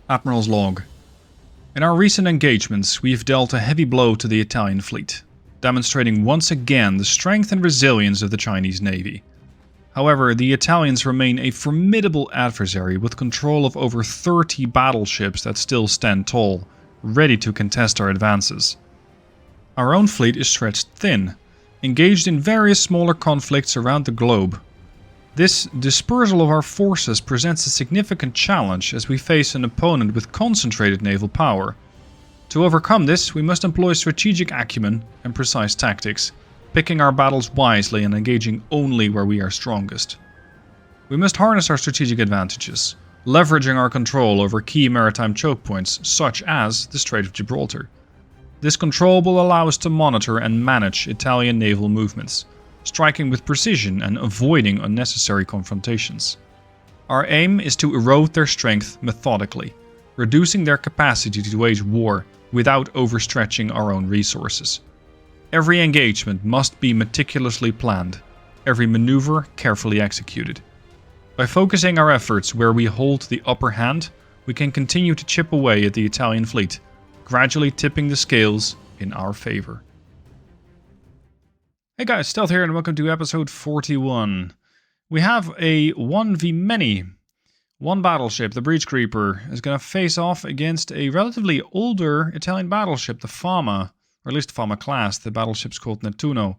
Admiral's Log. In our recent engagements, we've dealt a heavy blow to the Italian fleet, demonstrating once again the strength and resilience of the Chinese Navy. However, the Italians remain a formidable adversary with control of over 30 battleships that still stand tall, ready to contest our advances. Our own fleet is stretched thin, engaged in various smaller conflicts around the globe. This dispersal of our forces presents a significant challenge as we face an opponent with concentrated naval power. To overcome this, we must employ strategic acumen and precise tactics, picking our battles wisely and engaging only where we are strongest. We must harness our strategic advantages, leveraging our control over key maritime choke points such as the Strait of Gibraltar. This control will allow us to monitor and manage Italian naval movements, striking with precision and avoiding unnecessary confrontations. Our aim is to erode their strength methodically, reducing their capacity to wage war without overstretching our own resources. Every engagement must be meticulously planned, every maneuver carefully executed. By focusing our efforts where we hold the upper hand, we can continue to chip away at the Italian fleet, gradually tipping the scales in our favor. Hey guys, Stealth here and welcome to episode 41. We have a 1v-many. One battleship, the Breach Creeper, is going to face off against a relatively older Italian battleship, the Fama, or at least Fama class. The battleship's called Nettuno.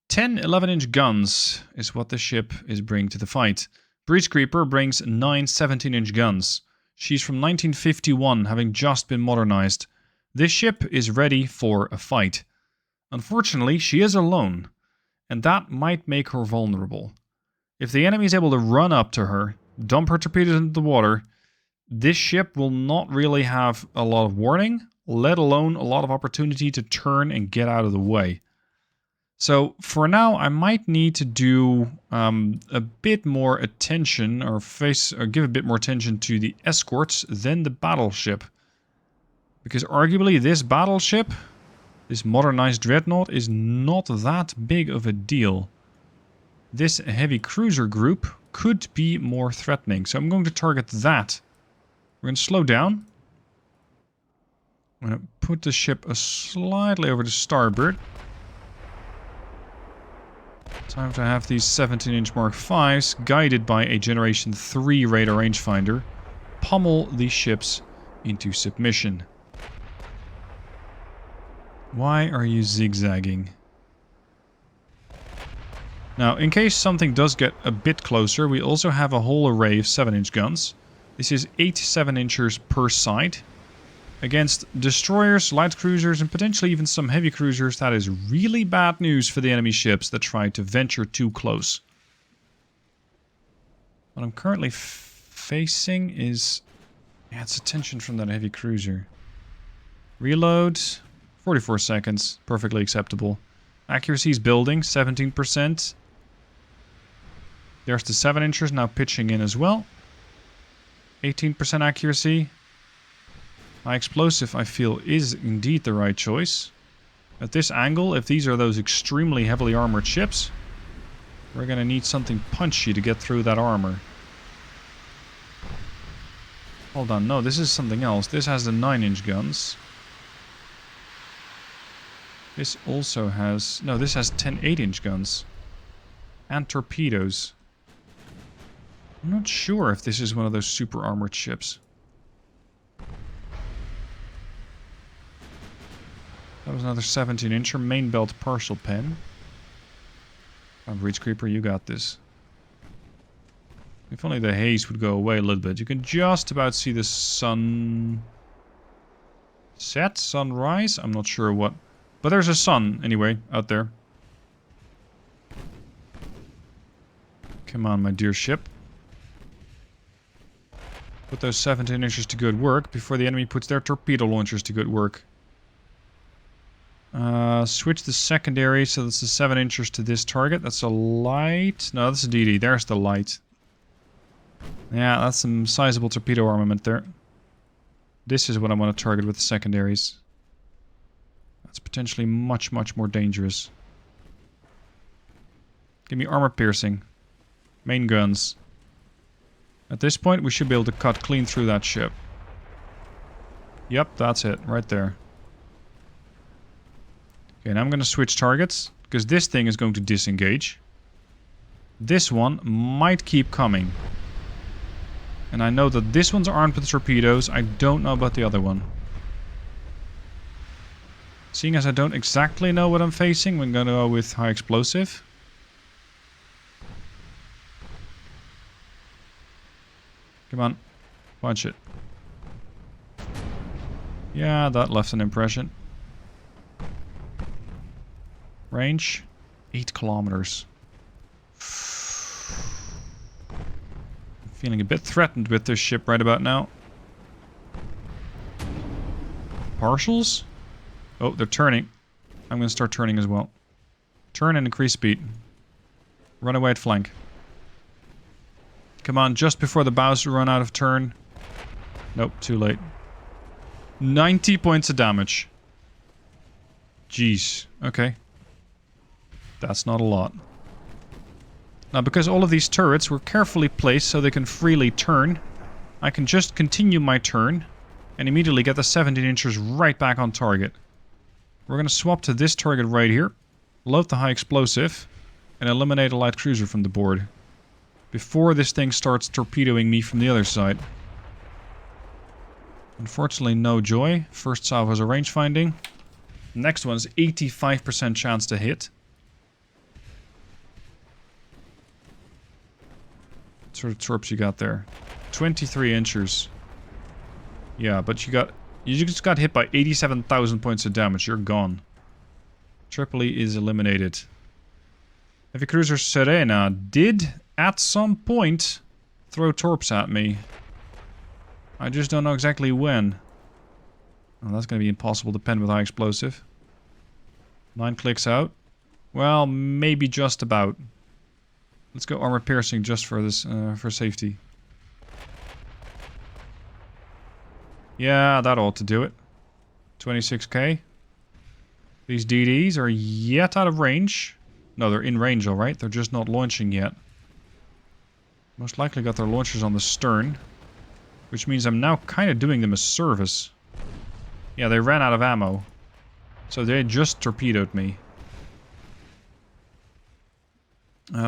10 11-inch guns is what the ship is bringing to the fight. Breach Creeper brings 9 17-inch guns. She's from 1951, having just been modernized. This ship is ready for a fight. Unfortunately, she is alone, and that might make her vulnerable. If the enemy is able to run up to her, dump her torpedoes into the water, this ship will not really have a lot of warning, let alone a lot of opportunity to turn and get out of the way. So for now, I might need to do a bit more attention or give a bit more attention to the escorts than the battleship. Because arguably this battleship, this modernized dreadnought, is not that big of a deal. This heavy cruiser group could be more threatening, so I'm going to target that. We're going to slow down. I'm going to put the ship slightly over to starboard. Time to have these 17-inch Mark V's, guided by a Generation 3 radar rangefinder, pummel these ships into submission. Why are you zigzagging? Now, in case something does get a bit closer, we also have a whole array of 7-inch guns. This is 8 7-inchers per side. Against destroyers, light cruisers, and potentially even some heavy cruisers, that is really bad news for the enemy ships that try to venture too close. What I'm currently facing is... yeah, it's attention from that heavy cruiser. Reload... 44 seconds, perfectly acceptable. Accuracy is building, 17%. There's the 7-inchers now pitching in as well. 18% accuracy. High explosive, I feel, is indeed the right choice. At this angle, if these are those extremely heavily armored ships, we're going to need something punchy to get through that armor. Hold on, no, this is something else. This has the 9-inch guns. This also has... no, this has 10 8-inch guns. And torpedoes. I'm not sure if this is one of those super armored ships. That was another 17-incher, main belt partial pen. Oh, Breach Creeper, you got this. If only the haze would go away a little bit. You can just about see the sun... set? Sunrise? I'm not sure what... but there's a sun, anyway, out there. Come on, my dear ship. Put those 17-inchers to good work before the enemy puts their torpedo launchers to good work. Switch the secondary, so that's the 7-inchers to this target. That's a light. No, that's a DD. There's the light. Yeah, that's some sizable torpedo armament there. This is what I want to target with the secondaries. That's potentially much, much more dangerous. Give me armor piercing. Main guns. At this point, we should be able to cut clean through that ship. Yep, that's it. Right there. Okay, now I'm going to switch targets. Because this thing is going to disengage. This one might keep coming. And I know that this one's armed with torpedoes. I don't know about the other one. Seeing as I don't exactly know what I'm facing, we're going to go with high explosive. Come on. Punch it. Yeah, that left an impression. Range? 8 kilometers. Feeling a bit threatened with this ship right about now. Partials? Oh, they're turning. I'm going to start turning as well. Turn and increase speed. Run away at flank. Come on, just before the bows run out of turn. Nope, too late. 90 points of damage. Jeez, okay. That's not a lot. Now, because all of these turrets were carefully placed so they can freely turn, I can just continue my turn and immediately get the 17 inches right back on target. We're going to swap to this target right here, load the high explosive, and eliminate a light cruiser from the board. Before this thing starts torpedoing me from the other side. Unfortunately, no joy. First salvo is a range finding. Next one's 85% chance to hit. What sort of torps you got there? 23 inches. Yeah, but you just got hit by 87,000 points of damage. You're gone. Tripoli is eliminated. Heavy cruiser Serena did at some point throw torps at me. I just don't know exactly when. Oh, that's going to be impossible to pen with high explosive. 9 clicks out. Well, maybe just about. Let's go armor piercing just for this, for safety. Yeah, that ought to do it. 26k. These DDs are yet out of range. No, they're in range, alright. They're just not launching yet. Most likely got their launchers on the stern. Which means I'm now kind of doing them a service. Yeah, they ran out of ammo. So they just torpedoed me.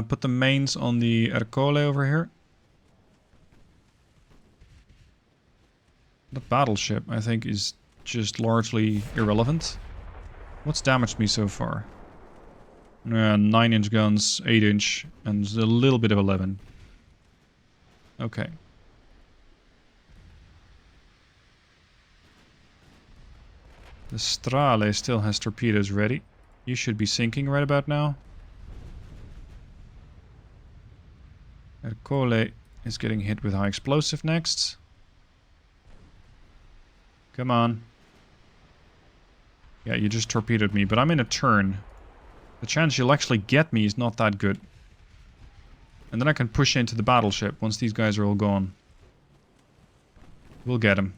Put the mains on the Ercole over here. The battleship, I think, is just largely irrelevant. What's damaged me so far? 9-inch guns, 8-inch, and a little bit of 11. Okay. The Strale still has torpedoes ready. You should be sinking right about now. Ercole is getting hit with high explosive next. Come on. Yeah, you just torpedoed me, but I'm in a turn. The chance you'll actually get me is not that good. And then I can push into the battleship once these guys are all gone. We'll get him.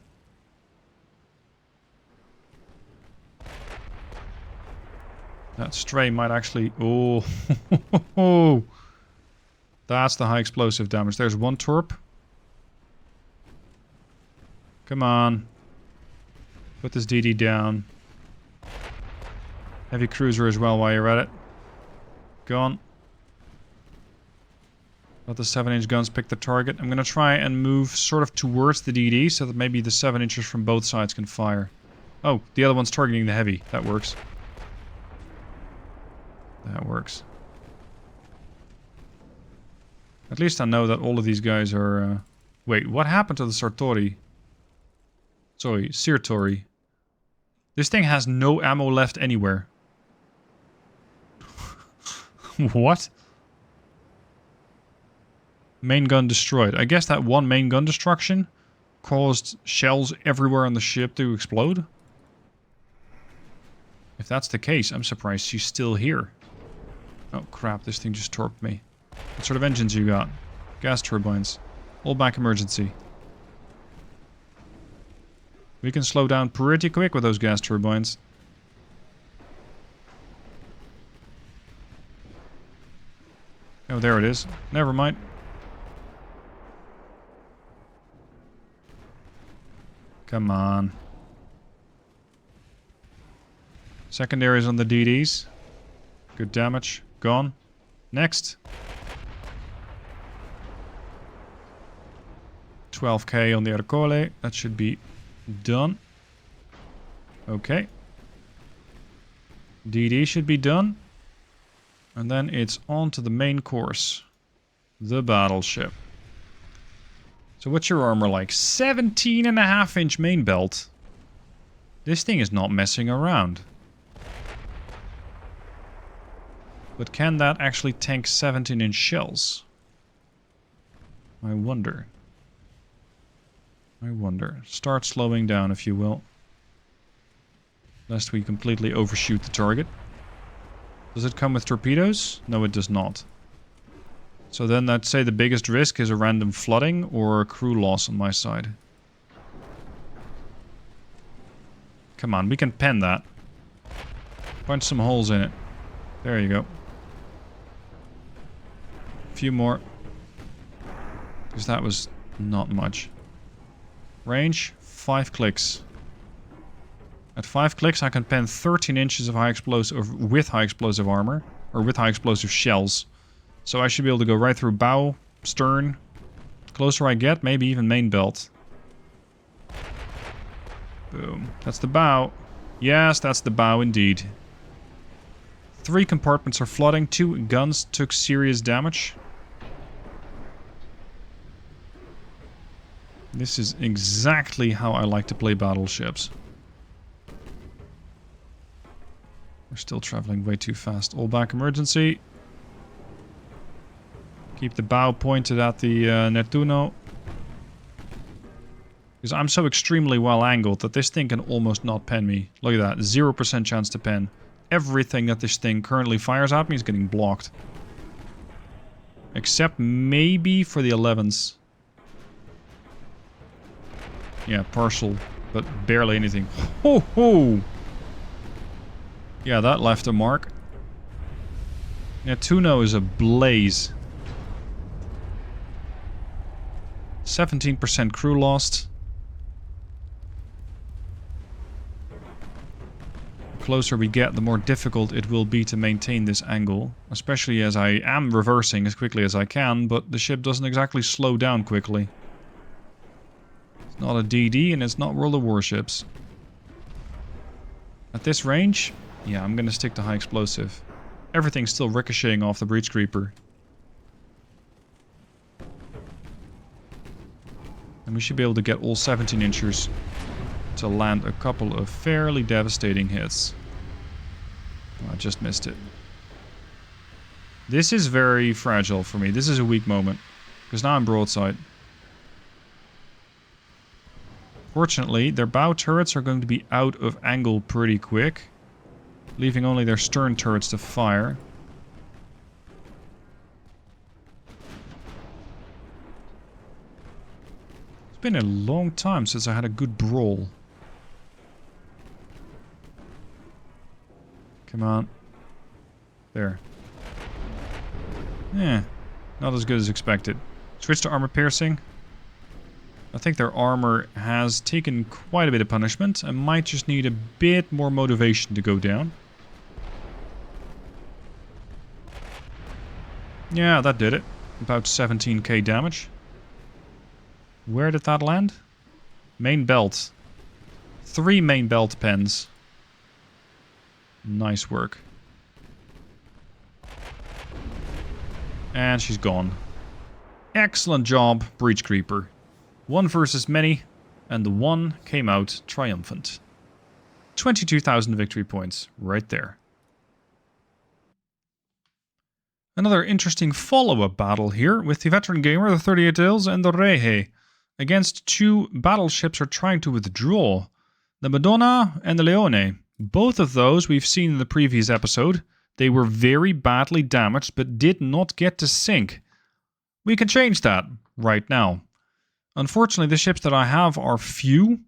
That stray might actually... Oh! That's the high explosive damage. There's one torp. Come on. Put this DD down. Heavy cruiser as well while you're at it. Go on. Let the 7-inch guns pick the target. I'm going to try and move sort of towards the DD so that maybe the 7 inches from both sides can fire. Oh, the other one's targeting the heavy. That works. That works. At least I know that all of these guys are... Wait, what happened to the Sartori? Sorry, Sirtori. This thing has no ammo left anywhere. What? Main gun destroyed. I guess that one main gun destruction caused shells everywhere on the ship to explode. If that's the case, I'm surprised she's still here. Oh crap, this thing just torped me. What sort of engines you got? Gas turbines. All back emergency. We can slow down pretty quick with those gas turbines. Oh, there it is. Never mind. Come on. Secondaries on the DDs. Good damage. Gone. Next. 12k on the Arcole. That should be done. Okay. DD should be done. And then it's on to the main course. The battleship. So what's your armor like? 17.5-inch main belt. This thing is not messing around. But can that actually tank 17-inch shells? I wonder. I wonder. Start slowing down, if you will. Lest we completely overshoot the target. Does it come with torpedoes? No, it does not. So then I'd say the biggest risk is a random flooding or a crew loss on my side. Come on, we can pen that. Punch some holes in it. There you go. A few more. Because that was not much. Range, 5 clicks. At 5 clicks I can pen 13 inches of high explosive, with high explosive armor. Or with high explosive shells. So I should be able to go right through bow, stern. The closer I get, maybe even main belt. Boom. That's the bow. Yes, that's the bow indeed. 3 compartments are flooding. 2 guns took serious damage. This is exactly how I like to play battleships. We're still traveling way too fast. All back emergency. Keep the bow pointed at the Nettuno. Because I'm so extremely well angled that this thing can almost not pen me. Look at that. 0% chance to pen. Everything that this thing currently fires at me is getting blocked. Except maybe for the 11s. Yeah, partial. But barely anything. Ho ho! Yeah, that left a mark. Nettuno is ablaze. 17% crew lost. The closer we get, the more difficult it will be to maintain this angle. Especially as I am reversing as quickly as I can, but the ship doesn't exactly slow down quickly. It's not a DD and it's not World of Warships. At this range, yeah, I'm gonna stick to high explosive. Everything's still ricocheting off the breach creeper. And we should be able to get all 17-inchers to land a couple of fairly devastating hits. Oh, I just missed it. This is very fragile for me. This is a weak moment. Because now I'm broadside. Fortunately, their bow turrets are going to be out of angle pretty quick. Leaving only their stern turrets to fire. It's been a long time since I had a good brawl. Come on. There. Yeah, not as good as expected. Switch to armor piercing. I think their armor has taken quite a bit of punishment and might just need a bit more motivation to go down. Yeah, that did it. About 17k damage. Where did that land? Main belt. 3 main belt pens. Nice work. And she's gone. Excellent job, Breach Creeper. 1 versus many, and the 1 came out triumphant. 22,000 victory points right there. Another interesting follow-up battle here with the Veteran Gamer, the 38 Tales, and the Rehe. Against 2 battleships are trying to withdraw. The Madonna and the Leone. Both of those we've seen in the previous episode. They were very badly damaged but did not get to sink. We can change that right now. Unfortunately, the ships that I have are few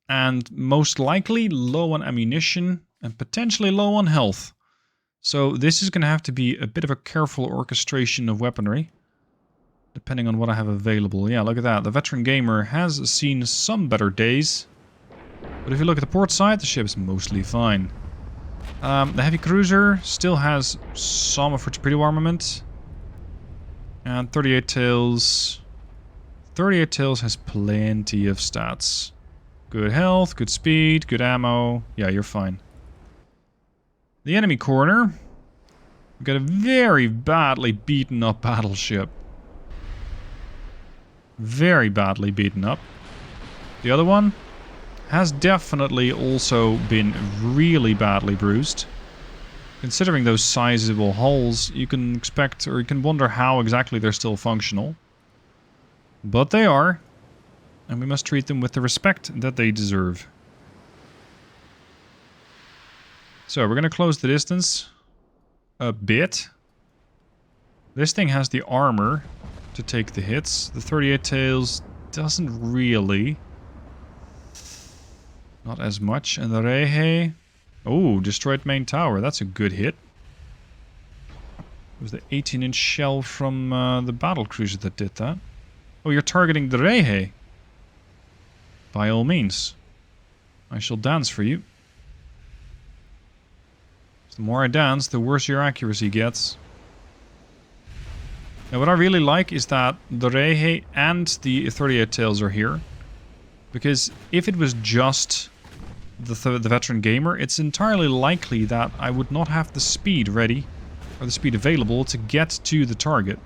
and most likely low on ammunition and potentially low on health. So this is going to have to be a bit of a careful orchestration of weaponry. Depending on what I have available. Yeah, look at that. The Veteran Gamer has seen some better days. But if you look at the port side, the ship's mostly fine. The heavy cruiser still has some of her torpedo armament. And 38 tails. 38 tails has plenty of stats. Good health, good speed, good ammo. Yeah, you're fine. The enemy corner. We've got a very badly beaten up battleship. Very badly beaten up. The other one has definitely also been really badly bruised. Considering those sizable hulls, you can expect, or you can wonder how exactly they're still functional. But they are, and we must treat them with the respect that they deserve. So we're going to close the distance a bit. This thing has the armor to take the hits. The 38 tails doesn't really. Not as much. And the Rehe... Oh, destroyed main tower. That's a good hit. It was the 18-inch shell from the battle cruiser that did that. Oh, you're targeting the Rehe. By all means. I shall dance for you. The more I dance, the worse your accuracy gets. Now what I really like is that the Rehe and the 38 tails are here. Because if it was just the veteran gamer, it's entirely likely that I would not have the speed ready, or the speed available, to get to the target.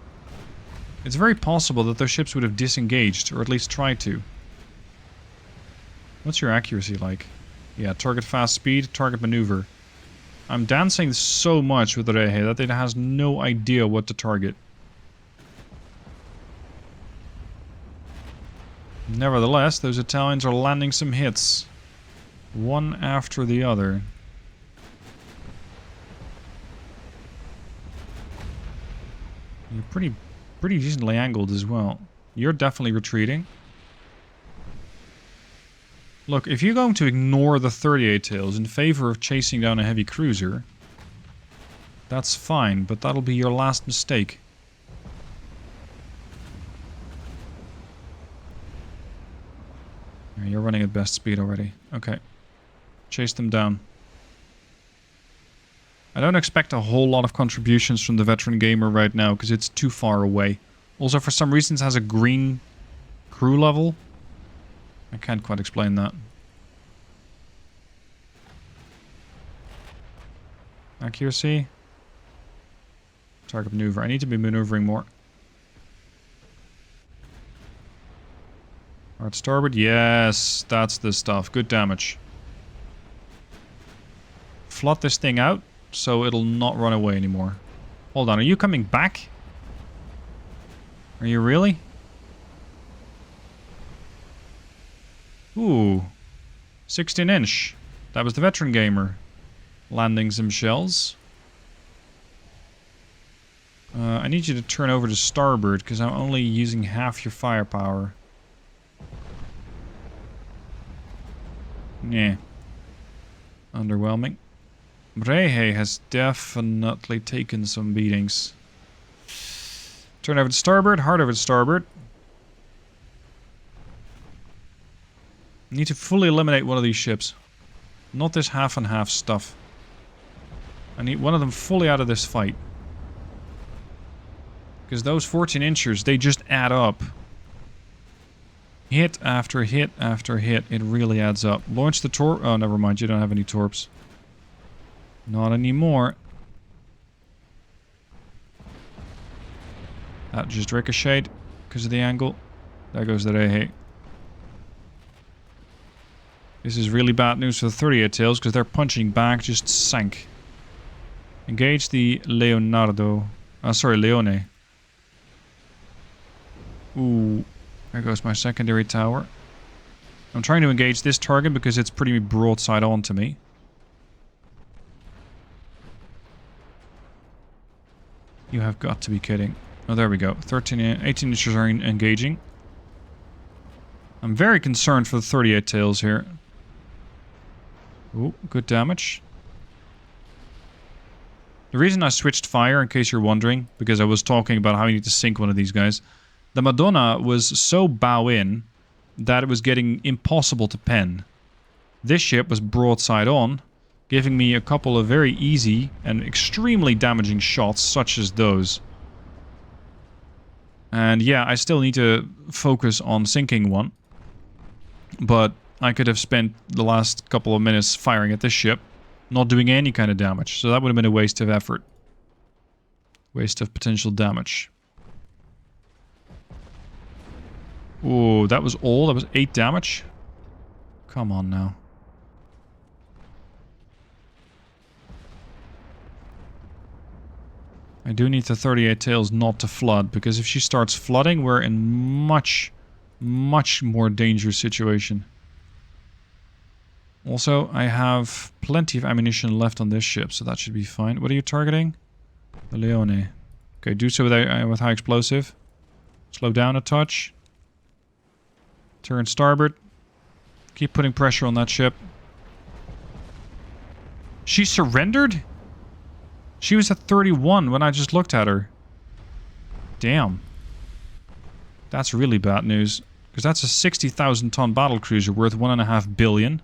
It's very possible that those ships would have disengaged, or at least tried to. What's your accuracy like? Yeah, target fast speed, target maneuver. I'm dancing so much with the Rehe that it has no idea what to target. Nevertheless, those Italians are landing some hits. One after the other. You're pretty decently angled as well. You're definitely retreating. Look, if you're going to ignore the 38 tails in favor of chasing down a heavy cruiser, that's fine, but that'll be your last mistake. Yeah, you're running at best speed already. Okay. Chase them down. I don't expect a whole lot of contributions from the veteran gamer right now, because it's too far away. Also, for some reason, it has a green crew level. I can't quite explain that. Accuracy. Target maneuver. I need to be maneuvering more. Hard starboard. Yes, that's the stuff. Good damage. Flood this thing out so it'll not run away anymore. Hold on, are you coming back? Are you really? Ooh. 16-inch. That was the veteran gamer. Landing some shells. I need you to turn over to starboard, because I'm only using half your firepower. Yeah. Underwhelming. Rehe has definitely taken some beatings. Turn over to starboard, hard over to starboard. Need to fully eliminate one of these ships. Not this half and half stuff. I need one of them fully out of this fight. Because those 14-inchers, they just add up. Hit after hit after hit, it really adds up. Launch the torp. Oh, never mind, you don't have any torps. Not anymore. That just ricocheted because of the angle. There goes the Rehe. This is really bad news for the 38 tails because their punching bag just sank. Engage the Leonardo. Sorry, Leone. Ooh. There goes my secondary tower. I'm trying to engage this target because it's pretty broadside on to me. You have got to be kidding. Oh, there we go. 18 inches are engaging. I'm very concerned for the 38 tails here. Ooh, good damage. The reason I switched fire, in case you're wondering, because I was talking about how you need to sink one of these guys. The Madonna was so bow in that it was getting impossible to pen. This ship was broadside on, giving me a couple of very easy and extremely damaging shots, such as those. And yeah, I still need to focus on sinking one. But I could have spent the last couple of minutes firing at this ship, not doing any kind of damage. So that would have been a waste of effort. Waste of potential damage. Ooh, that was all? That was 8 damage? Come on now. I do need the 38 tails not to flood, because if she starts flooding, we're in much more dangerous situation. Also, I have plenty of ammunition left on this ship, so that should be fine. What are you targeting? The Leone. Okay, do so with high explosive. Slow down a touch. Turn starboard. Keep putting pressure on that ship. She surrendered? She was at 31 when I just looked at her. Damn. That's really bad news. Because that's a 60,000 ton battlecruiser worth 1.5 billion.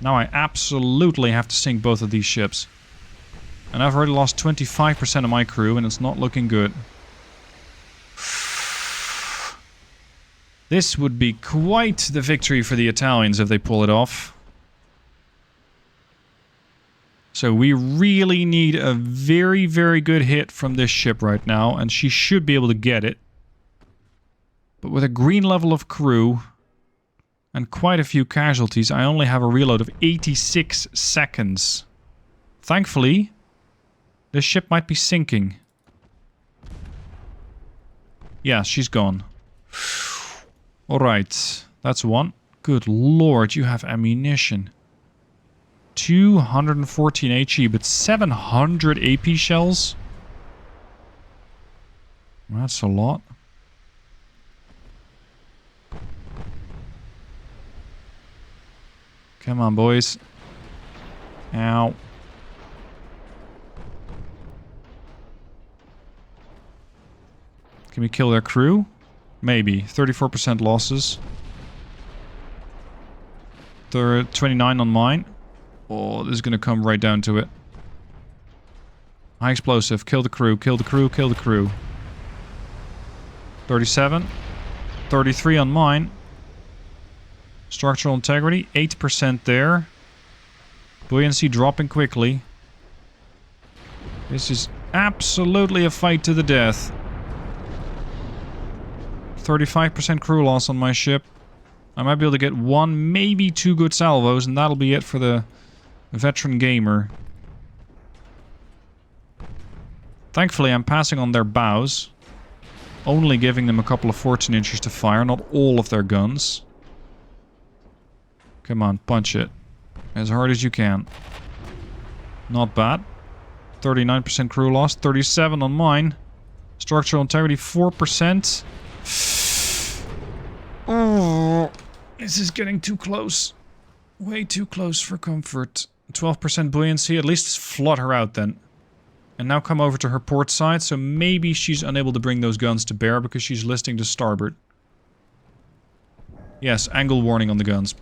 Now I absolutely have to sink both of these ships. And I've already lost 25% of my crew and it's not looking good. This would be quite the victory for the Italians if they pull it off. So we really need a very, very good hit from this ship right now, and she should be able to get it. But with a green level of crew and quite a few casualties, I only have a reload of 86 seconds. Thankfully, this ship might be sinking. Yeah, she's gone. Alright, that's one. Good lord, you have ammunition. 214 HE, but 700 AP shells? That's a lot. Come on, boys. Ow. Can we kill their crew? Maybe. 34% losses. 29 on mine. Oh, this is going to come right down to it. High explosive. Kill the crew, kill the crew, kill the crew. 37. 33 on mine. Structural integrity. 8% there. Buoyancy dropping quickly. This is absolutely a fight to the death. 35% crew loss on my ship. I might be able to get 1, maybe 2 good salvos, and that'll be it for the veteran gamer. Thankfully, I'm passing on their bows. Only giving them a couple of fortune inches to fire, not all of their guns. Come on, punch it. As hard as you can. Not bad. 39% crew loss, 37 on mine. Structural integrity, 4%. Oh, this is getting too close. Way too close for comfort. 12% buoyancy, at least flood her out then. And now come over to her port side, so maybe she's unable to bring those guns to bear because she's listing to starboard. Yes, angle warning on the guns.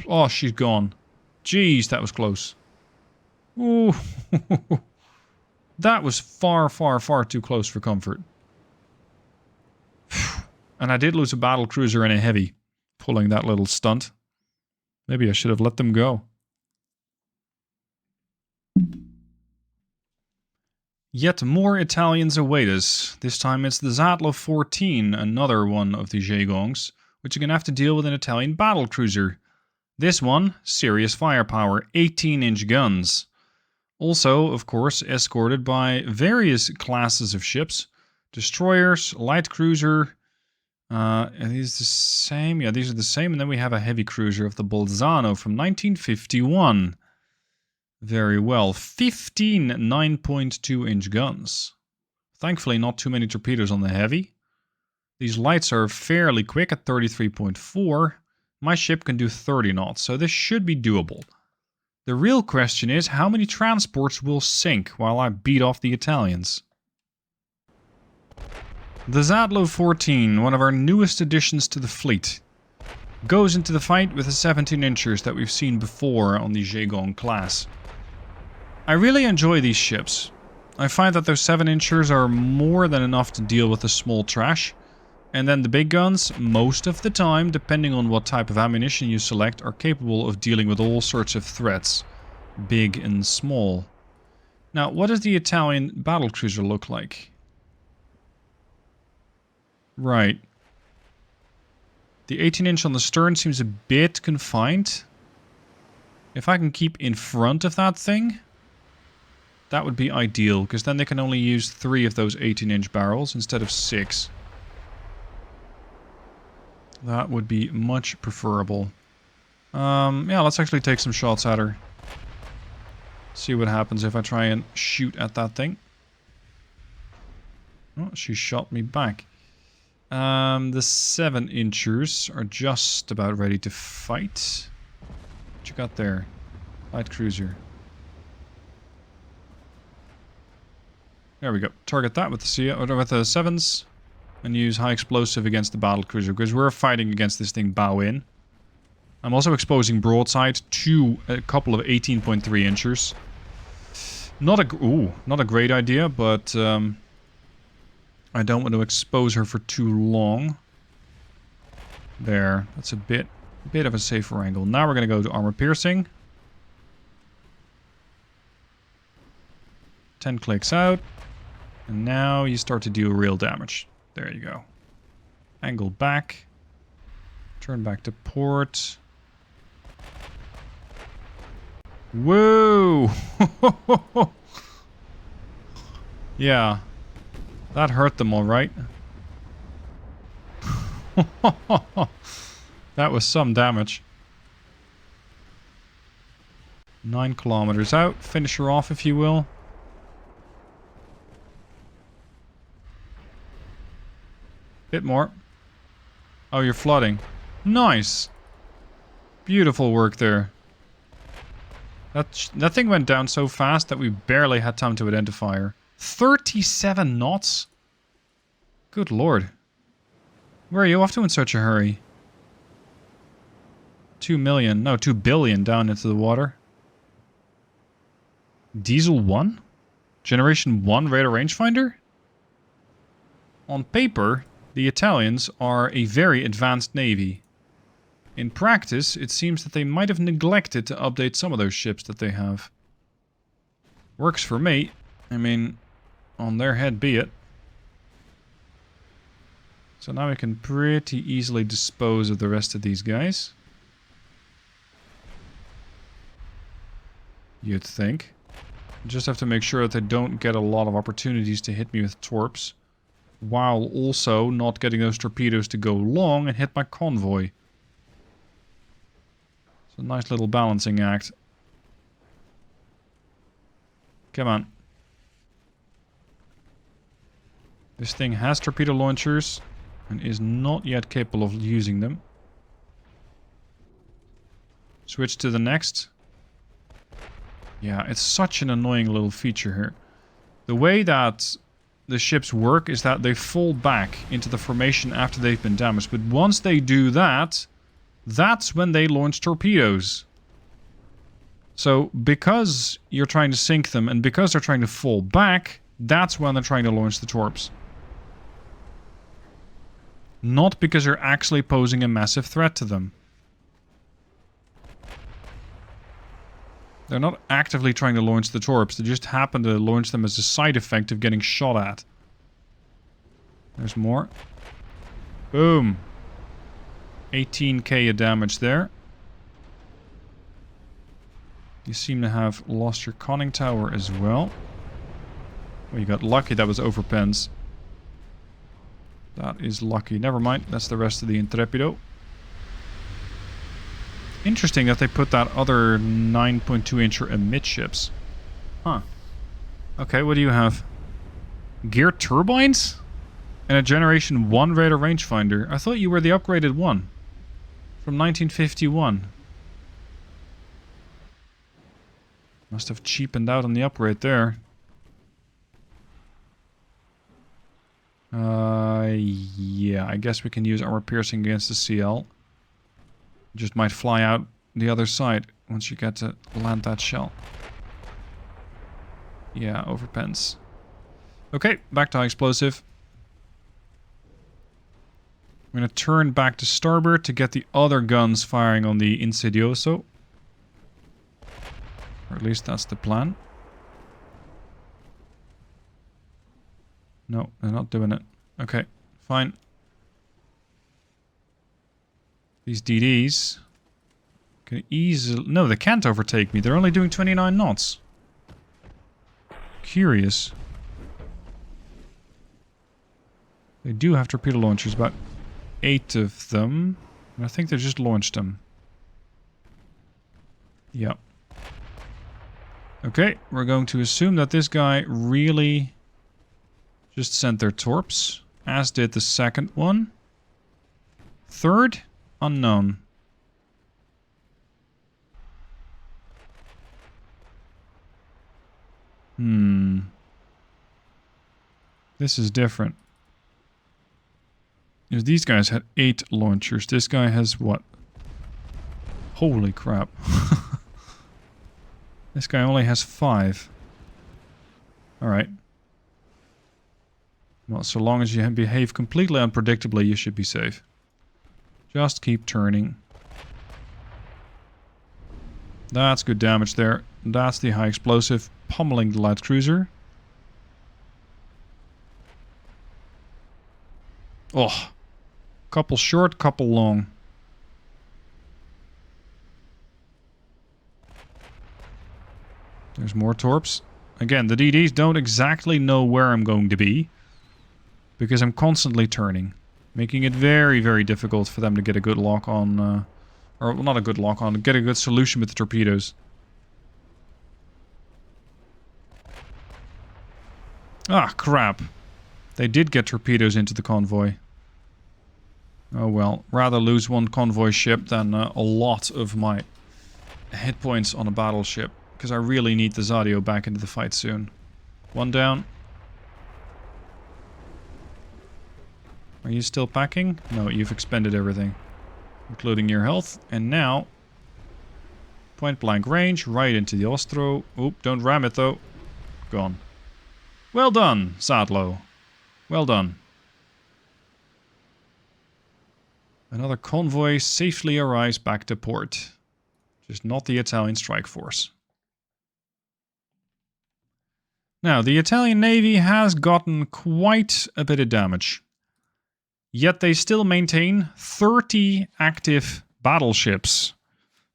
Oh, she's gone. Jeez, that was close. Ooh. That was far, far, far too close for comfort. And I did lose a battle cruiser and a heavy, pulling that little stunt. Maybe I should have let them go. Yet more Italians await us. This time it's the Zadlo 14, another one of the Zhegongs, which are going to have to deal with an Italian battle cruiser. This one, serious firepower, 18-inch guns. Also, of course, escorted by various classes of ships. Destroyers, light cruiser. Are these the same? Yeah, these are the same. And then we have a heavy cruiser of the Bolzano from 1951. Very well. 15 9.2-inch guns. Thankfully, not too many torpedoes on the heavy. These lights are fairly quick at 33.4. My ship can do 30 knots, so this should be doable. The real question is, how many transports will sink while I beat off the Italians? The Zadlo 14, one of our newest additions to the fleet. goes into the fight with the 17 inchers that we've seen before on the Zhegon class. I really enjoy these ships. I find that those 7 inchers are more than enough to deal with the small trash. And then the big guns, most of the time, depending on what type of ammunition you select, are capable of dealing with all sorts of threats, big and small. Now, what does the Italian battlecruiser look like? Right. The 18-inch on the stern seems a bit confined. If I can keep in front of that thing, that would be ideal, because then they can only use 3 of those 18-inch barrels instead of 6. That would be much preferable. Yeah, let's actually take some shots at her. See what happens if I try and shoot at that thing. Oh, she shot me back. The 7-inchers are just about ready to fight. What you got there? Light cruiser. There we go. Target that with the with the 7s. And use high explosive against the battlecruiser, because we're fighting against this thing bow in. I'm also exposing broadside to a couple of 18.3 inchers. Not a great idea, but I don't want to expose her for too long. There, that's a bit of a safer angle. Now we're going to go to armor piercing. 10 clicks out. And now you start to do real damage. There you go. Angle back. Turn back to port. Whoa! Yeah. That hurt them alright. That was some damage. 9 kilometers out. Finish her off if you will. Bit more. Oh, you're flooding. Nice. Beautiful work there. That thing went down so fast that we barely had time to identify her. 37 knots? Good lord. Where are you off to in such a hurry? 2 million. No, 2 billion down into the water. Diesel 1? Generation 1 radar rangefinder? On paper, the Italians are a very advanced navy. In practice, it seems that they might have neglected to update some of those ships that they have. Works for me. I mean, on their head be it. So now we can pretty easily dispose of the rest of these guys. You'd think. Just have to make sure that they don't get a lot of opportunities to hit me with torps, while also not getting those torpedoes to go long and hit my convoy. It's a nice little balancing act. Come on. This thing has torpedo launchers and is not yet capable of using them. Switch to the next. Yeah, it's such an annoying little feature here. The way that the ships work is that they fall back into the formation after they've been damaged. But once they do that, that's when they launch torpedoes. So because you're trying to sink them and because they're trying to fall back, that's when they're trying to launch the torps. Not because you're actually posing a massive threat to them. They're not actively trying to launch the torps, they just happen to launch them as a side effect of getting shot at. There's more. Boom. 18k of damage there. You seem to have lost your conning tower as well. Well, you got lucky that was overpens. That is lucky. Never mind, that's the rest of the Intrepido. Interesting that they put that other 9.2 incher amidships. Huh. Okay, what do you have? Gear turbines? And a Generation 1 radar rangefinder. I thought you were the upgraded one. From 1951. Must have cheapened out on the upgrade there. Yeah, I guess we can use armor piercing against the CL. Just might fly out the other side once you get to land that shell. Yeah, overpens. Okay, back to high explosive. I'm going to turn back to starboard to get the other guns firing on the Insidioso. Or at least that's the plan. No, they're not doing it. Okay, fine. These DDs can easily... No, they can't overtake me. They're only doing 29 knots. Curious. They do have torpedo launchers, about 8 of them. And I think they just launched them. Yep. Okay, we're going to assume that this guy really just sent their torps, as did the second one. Third? Unknown. This is different. Because these guys had 8 launchers. This guy has what? Holy crap. This guy only has 5. Alright. Well, so long as you behave completely unpredictably, you should be safe. Just keep turning. That's good damage there. That's the high explosive pummeling the light cruiser. Oh. Couple short, couple long. There's more torps. Again, the DDs don't exactly know where I'm going to be, because I'm constantly turning, making it very, very difficult for them to get a good lock on, or well, not a good lock on, get a good solution with the torpedoes. Ah, crap. They did get torpedoes into the convoy. Oh well, rather lose one convoy ship than a lot of my hit points on a battleship. Because I really need the Zadio back into the fight soon. One down. Are you still packing? No, you've expended everything. Including your health. And now... point blank range, right into the Ostro. Oop, don't ram it though. Gone. Well done, Sadlo. Well done. Another convoy safely arrives back to port. Just not the Italian strike force. Now, the Italian Navy has gotten quite a bit of damage. Yet they still maintain 30 active battleships.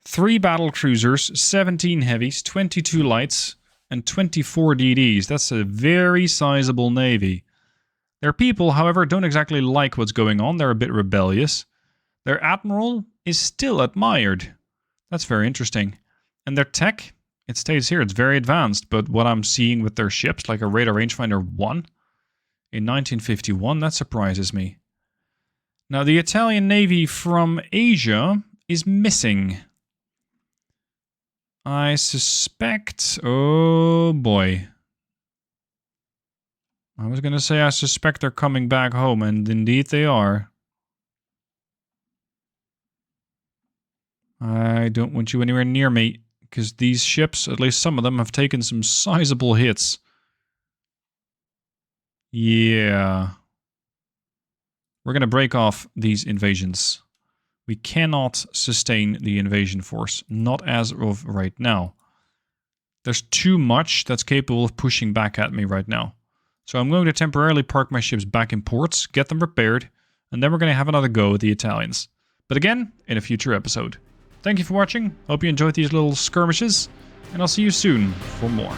3 battle cruisers, 17 heavies, 22 lights, and 24 DDs. That's a very sizable navy. Their people, however, don't exactly like what's going on. They're a bit rebellious. Their admiral is still admired. That's very interesting. And their tech... it states here, it's very advanced, but what I'm seeing with their ships, like a Radar Rangefinder 1 in 1951, that surprises me. Now, the Italian Navy from Asia is missing. I suspect... oh boy. I was going to say I suspect they're coming back home, and indeed they are. I don't want you anywhere near me. Because these ships, at least some of them, have taken some sizable hits. Yeah. We're going to break off these invasions. We cannot sustain the invasion force. Not as of right now. There's too much that's capable of pushing back at me right now. So I'm going to temporarily park my ships back in ports, get them repaired, and then we're going to have another go at the Italians. But again, in a future episode. Thank you for watching, hope you enjoyed these little skirmishes, and I'll see you soon for more.